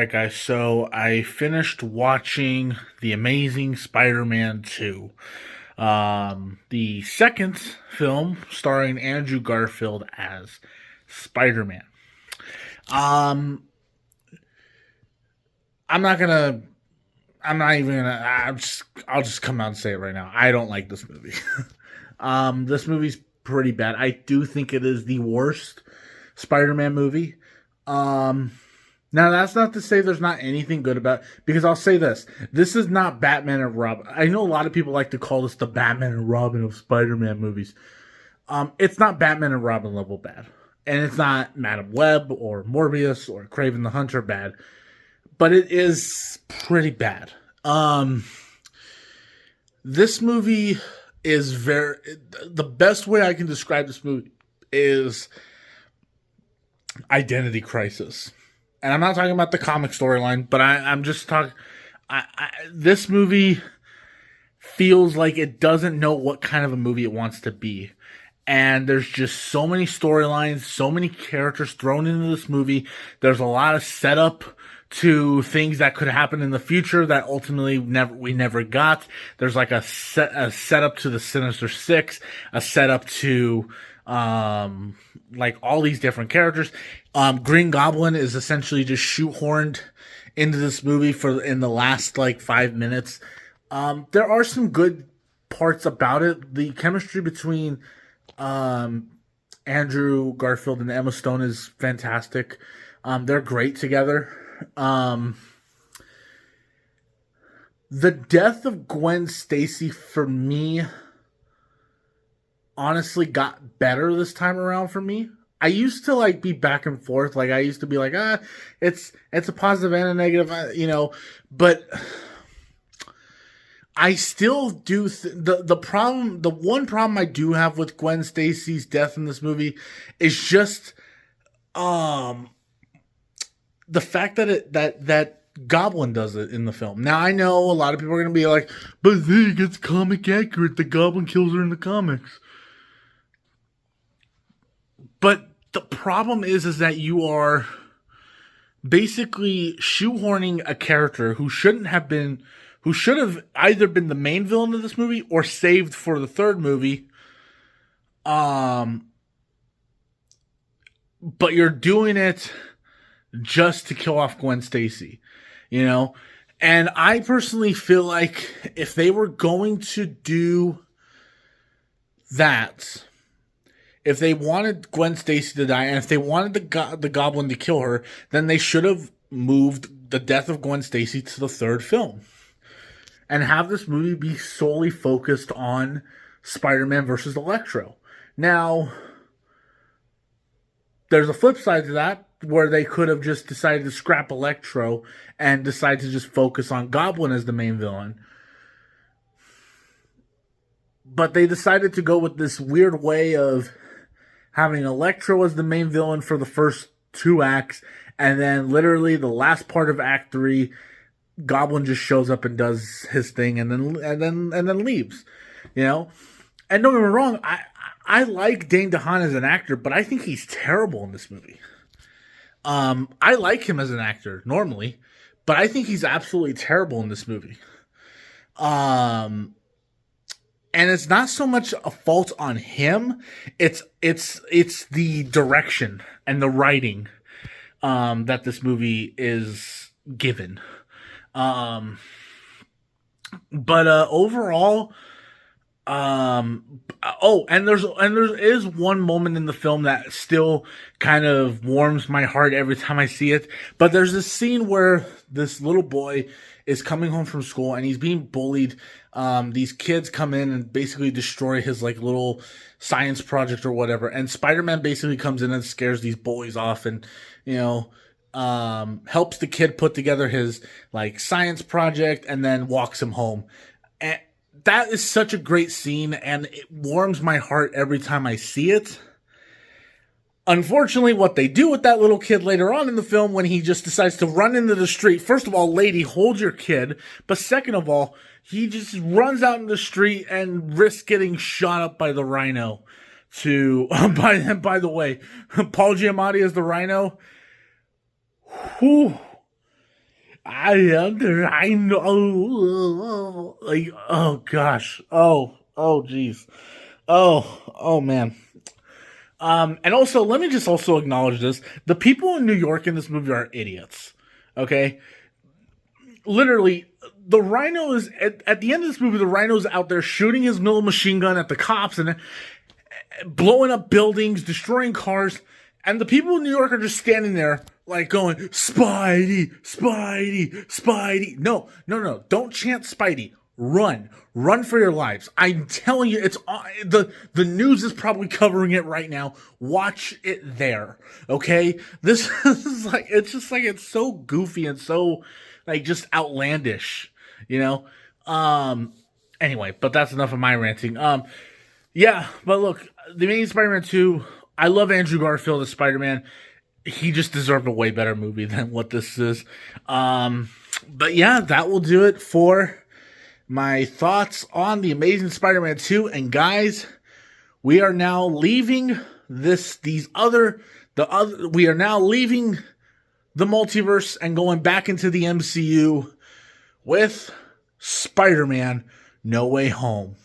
Alright, guys, so I finished watching The Amazing Spider-Man 2. The second film starring Andrew Garfield as Spider-Man. Um, I'm not gonna, I'm not even gonna, I'll just come out and say it right now. I don't like this movie. This movie's pretty bad. I do think it is the worst Spider-Man movie. Um, Now, that's not to say there's not anything good about it, because I'll say this. This is not Batman and Robin. I know a lot of people like to call this the Batman and Robin of Spider-Man movies. It's not Batman and Robin level bad. And it's not Madam Web or Morbius or Kraven the Hunter bad. But it is pretty bad. This movie is the best way I can describe this movie is identity crisis. And I'm not talking about the comic storyline, but I'm just talking. This movie feels like it doesn't know what kind of a movie it wants to be. And there's just so many storylines, so many characters thrown into this movie. There's a lot of setup to things that could happen in the future that ultimately we never got. There's like a setup to the Sinister Six, a setup to like all these different characters. Green Goblin is essentially just shoehorned into this movie in the last like 5 minutes. There are some good parts about it. The chemistry between Andrew Garfield and Emma Stone is fantastic. They're great together. The death of Gwen Stacy for me honestly got better this time around for me. I used to like be back and forth. Like I used to be like, it's a positive and a negative, but I still do the one problem I do have with Gwen Stacy's death in this movie is just the fact that that Goblin does it in the film. Now I know a lot of people are gonna be like, but Zeke, it's comic accurate. The Goblin kills her in the comics. But the problem is that you are basically shoehorning a character who should have either been the main villain of this movie or saved for the third movie. But you're doing it just to kill off Gwen Stacy, you know? And I personally feel like if they were going to do that, if they wanted Gwen Stacy to die, and if they wanted the Goblin to kill her, then they should have moved the death of Gwen Stacy to the third film. And have this movie be solely focused on Spider-Man versus Electro. Now, there's a flip side to that, where they could have just decided to scrap Electro and decide to just focus on Goblin as the main villain. But they decided to go with this weird way of having Electro as the main villain for the first 2 acts, and then literally the last part of Act 3, Goblin just shows up and does his thing, and then leaves, you know. And don't get me wrong, I like Dane DeHaan as an actor, but I think he's terrible in this movie. I like him as an actor normally, but I think he's absolutely terrible in this movie. And it's not so much a fault on him; it's the direction and the writing that this movie is given. But overall, and there is one moment in the film that still kind of warms my heart every time I see it. But there's this scene where this little boy is coming home from school and he's being bullied. These kids come in and basically destroy his like little science project or whatever. And Spider-Man basically comes in and scares these bullies off and, you know, helps the kid put together his like science project and then walks him home. And that is such a great scene, and it warms my heart every time I see it. Unfortunately, what they do with that little kid later on in the film when he just decides to run into the street. First of all, lady, hold your kid. But second of all, he just runs out in the street and risks getting shot up by the Rhino. By the way, Paul Giamatti as the Rhino. Whew. I am the Rhino. Like, oh gosh. Oh, jeez. Oh, man. And also, let me just also acknowledge this. The people in New York in this movie are idiots. Okay? Literally, the Rhino is, at the end of this movie, the Rhino's out there shooting his little machine gun at the cops and blowing up buildings, destroying cars. And the people in New York are just standing there, like going, Spidey, Spidey, Spidey. No. Don't chant Spidey. Run for your lives. I'm telling you, it's the news is probably covering it right now. Watch it there. Okay? This is like, it's just like, it's so goofy and so like just outlandish, you know? Anyway, but that's enough of my ranting. Yeah, but look, the Amazing Spider-Man 2, I love Andrew Garfield as Spider-Man. He just deserved a way better movie than what this is. But yeah, that will do it for my thoughts on The Amazing Spider-Man 2. And guys, we are now leaving we are now leaving the multiverse and going back into the MCU with Spider-Man No Way Home.